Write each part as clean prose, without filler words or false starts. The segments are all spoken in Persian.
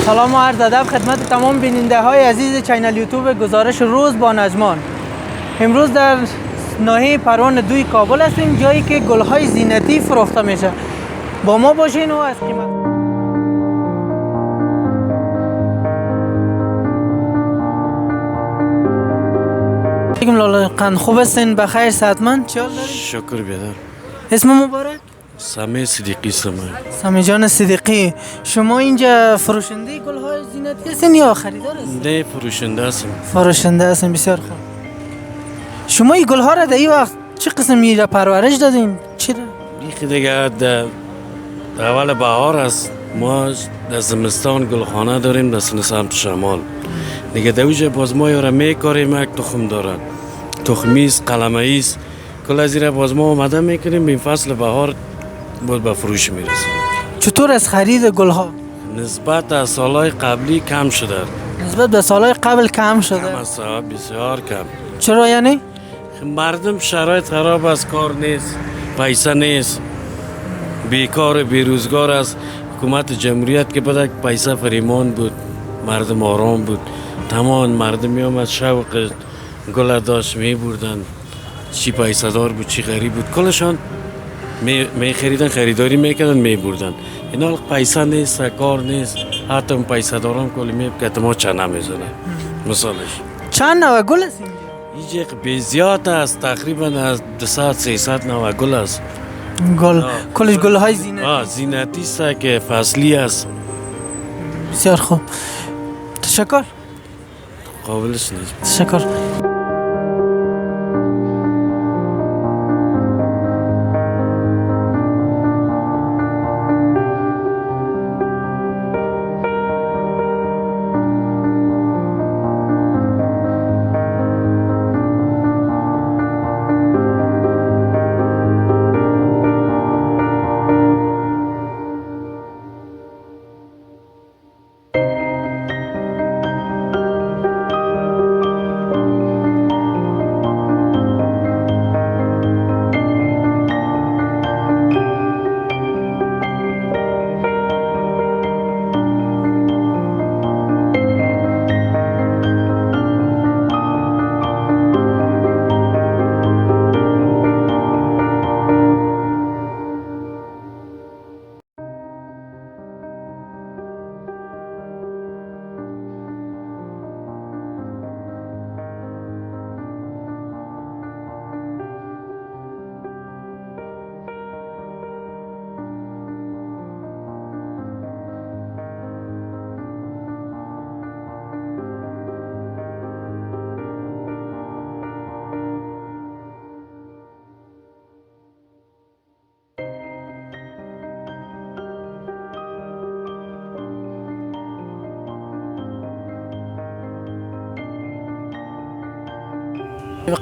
سلام و عرض ادب خدمت تمام بیننده های عزیز چینل یوتیوب گزارش روز با نجمان. امروز در ناحیه پروان 2 کابل هستیم، جایی که گل‌های زینتی فروخته میشه. با ما باشین و از قیمت قند خوب هستین؟ بخیر صحتمند؟ چه حال دارید؟ شکر بیادر. اسم مبارک؟ سمی صدیقی سمی جان صدیقی. شما اینجا فروشنده گل‌های زینتی هستین یا خریدار هستین؟ نه، فروشنده هستم. فروشنده هستین، بسیار خوب. شما این گل‌ها را در این وقت چه قسمی را پرورش دادین؟ چی را؟ بیخی دیگه در اول بهار است. ما در زمستان گلخانه داریم در سمت شمال. دیگه در اوجه باز ما یارا میکاریم، یک تخم دارن، تخمیست، قلمه‌ایست. کل از این باز ما آمده میکنیم، به این فصل بهار باز به فروش میرسیم. چطور از خرید گل‌ها؟ نسبت از سالهای قبلی کم شده. نسبت به سالهای قبل کم شده؟ کم است، بسیار کم. چرا یعنی؟ مردم شرایط خراب است، کار نیست، پیسه نیست، بیکار بیروزگار است. حکومت جمهوریت که بعد پیسه فریمان بود، مردم آرام بود، تمام مردم می آمد شوق گل داشت می بردن، چی پیسه دار بود چی غریب بود کلشان می خریدن، خریداری میکردن می بردن. اینا پیسه نیست، کار نیست، حتی پیسه دارم کلی می بکت ما چه نمیزنه. مثالش چند نوع گل است اینجا؟ اینجا بزیاد است، تقریبا از 200-300 نوع گل است. گل کلش گل‌های زینتی؟ زینتی است که فصلی است. بسیار خوب، تشکر. قابلش نیست. تشکر.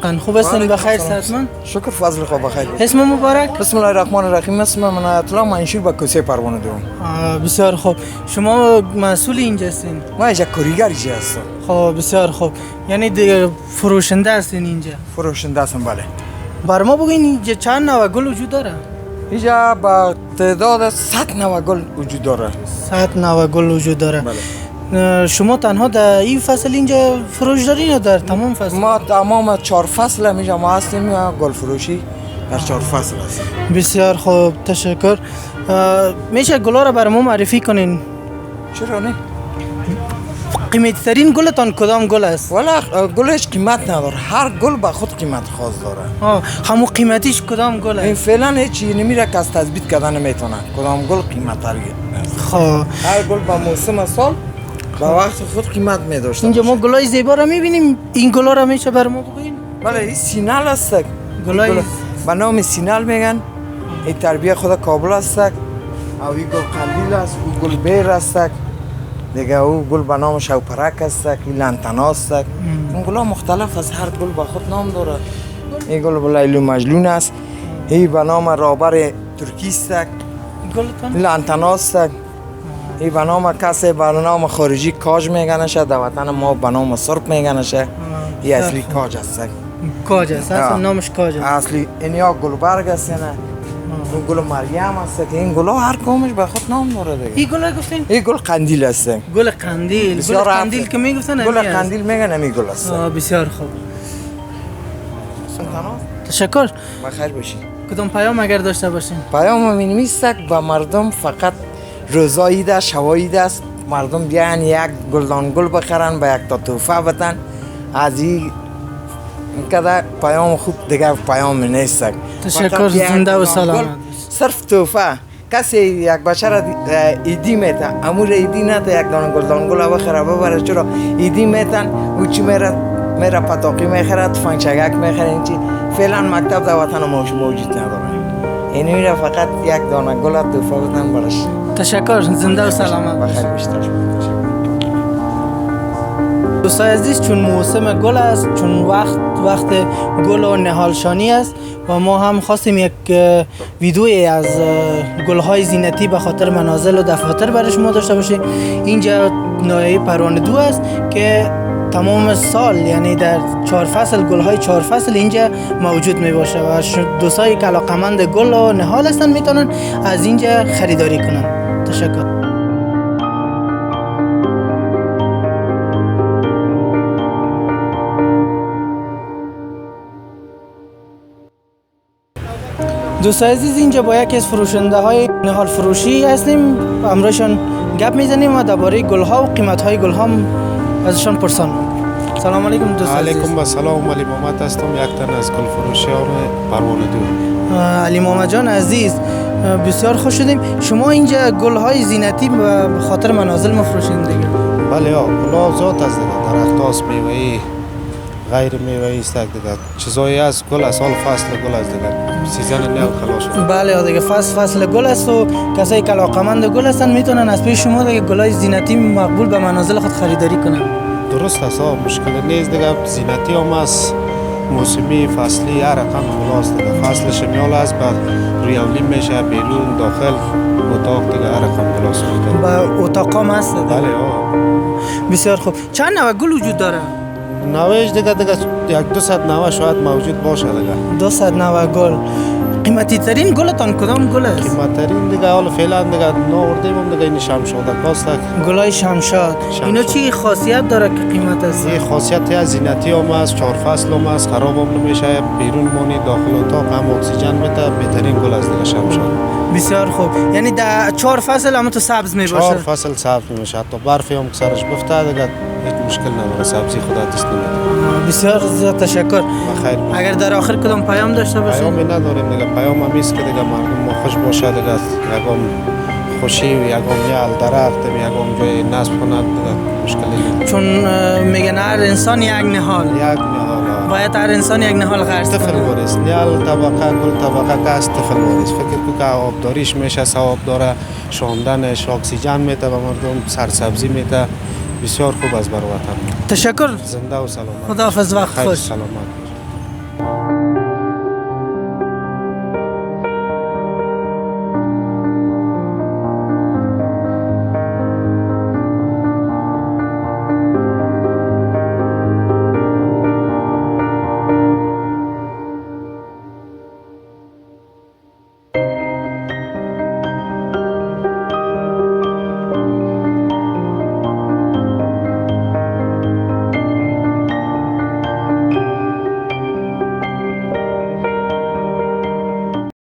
قند خوب هستین؟ بخیر صحتمند؟ شکر فضل خوب بخیر. اسم مبارک؟ بسم الله الرحمن الرحیم. اسم من اطلاع منشور به کوسه پروانه دوم. بسیار خوب. شما مسئول اینجا هستین؟ ما اینجا کارگر اینجا هستم. خب بسیار خوب. یعنی دیگه فروشنده هستین اینجا؟ فروشنده هستم، بله. بر ما بگین اینجا چند نوع گل وجود داره؟ اینجا با تعداد 100 نوع گل وجود داره. 100 نوع گل وجود داره. بله. شما تنها در این فصل اینجا فروش دارین یا در تمام فصل؟ ما تمام 4 فصل اینجا ما هستیم، گل فروشی در 4 فصل هستیم. بسیار خوب، تشکر. میشه گلا را برای ما معرفی کنین؟ چرا نه؟ قیمتی ترین گلتان کدام گل است؟ والا گلش قیمت نداره، هر گل با خود قیمت خاص داره. همون قیمتیش کدام گل این است؟ فعلا هیچ نمیره که از تثبیت کردن نمیتونه کدام گل قیمت تره. خب هر گل با موسم سال با وقت خود قیمت می‌داشت. اینجا ما گلای زیبا را می‌بینیم. این گلا را میشه بر ما بگوین؟ بله، این سینال است. گلای به نام سینال میگن. این تربیه خود کابل است. او این گل قندیل است، او گل بیر است. دیگه او گل به نام شوپرک است، این لانتانا است. این گل‌ها مختلف است، هر گل با خود نام داره. این گل به لیلو مجنون است. این به نام رابر ترکی است. گلتان لانتانا است. این به نام کسی به نام خارجی کاج میگنشه، در وطن ما به نام سرب میگنشه. این اصلی کاج است. کاج است، اصلا نامش کاج است. اصلی اینیا گلبرگ است نه. اون گل مریم هست که این گل ها هر کامش به خود نام داره دیگه. این گل گفتین؟ این گل قندیل هست. گل قندیل. گل قندیل که میگفتن گل قندیل میگن امی گل هست. بسیار خوب. سلطان تشکر. بخیر باشی. کدام پیام اگر داشته باشین؟ پیام من میستک با مردم فقط روزایی ده شوایی است مردم بیان یک گلدان گل بخرن با یک تا تحفه بدن از این کدا پیام خوب دیگر پیام نیستک. تشکر زنده و سلامت. صرف تحفه کسی یک بچه ایدی میتن امور ایدی نده یک دانه گلدان گل بخره ببره چرا ایدی میتن او چی میره پتاقی میخره تفنگچگک میخره این چی فعلا مکتب در وطن موجود نداره این میره فقط یک دانه گل تحفه بدن برش. تشکر زنده و سلامت. بخیر بیشتر. دوستای عزیز چون موسم گل است چون وقت گل و نهالشانی است و ما هم خواستیم یک ویدیویی از گل‌های زینتی به خاطر منازل و دفاتر برای شما داشته باشیم. اینجا ناحیه پروانه 2 است که تمام سال یعنی در 4 فصل گل‌های 4 فصل اینجا موجود می باشه و دوستایی که علاقه‌مند گل و نهال هستن میتونن از اینجا خریداری کنن. تشکر. دوستای عزیز اینجا با یکی از فروشنده های نهال فروشی هستیم همراهشان گپ میزنیم و درباره گل ها و قیمت های گل ها ازشان پرسان. سلام علیکم دوستای عزیز. علیکم السلام. علی محمد هستم یک تن از گل فروشیان پروانه 2. علی محمد جان عزیز بسیار خوش شدیم. شما اینجا گل های زینتی به خاطر منازل مفروشین دیگه؟ بله گل ذات از دیگه درخت میوه‌ای غیر میوه‌ای است دیگه چیزایی از گل از سال فصل گل از دیگه سیزن نو خلاص شده. بله دیگه فصل گل است و کسایی که علاقه‌مند گل هستن میتونن از پیش شما دیگه گلای زینتی مقبول به منازل خود خریداری کنن. درست است مشکل نیست دیگه زینتی هم است موسمی فصلی هر رقم خلاص دیگه فصل شمیال است بعد ریاولی میشه بیرون داخل اتاق دیگه هر رقم خلاص میشه. با اتاق هم هست دیگه. بله بسیار خوب. چند نوع گل وجود داره؟ نوش دیگه 200 نوع شاید موجود باشه دیگه. 200 نوع گل. قیمتی ترین گلتان کدام گل است؟ قیمت ترین دیگه حالا فعلا دیگه نوردیم هم دیگه این شمشاد است. گلای شمشاد. اینا چی خاصیت داره که قیمت است؟ این خاصیت از زینتی هم است 4 فصل هم است خراب هم نمیشه بیرون مونی داخل اتاق هم اکسیژن میده بهترین گل است دیگه شمشاد. بسیار خوب. یعنی در 4 فصل هم تو سبز می باشه. 4 فصل سبز میشه حتی برفی هم سرش بفته دیگه هیچ مشکل نداره سبزی خدا دست نمیده. بسیار زیاد تشکر. بخیر. اگر در آخر کدام پیام داشته باشید؟ پیامی نداریم دیگه پیام هم است که دیگه مردم خوش باشه دیگه یکم خوشی و یکم یال درخت یکم جای نصب کند دیگه مشکلی نیست. چون میگن هر انسان یک نهال. یک نهال باید هر انسان یک نهال غرس طفل کنه. وارث نیال طبقه گل طبقه که است طفل وارث فکر کو که آبداریش میشه ثواب داره شاندنش اکسیژن میده به مردم سرسبزی میده بسیار خوب از بر وطن. تشکر. زنده و سلامت. خداحافظ وقت خیر خوش. سلامت.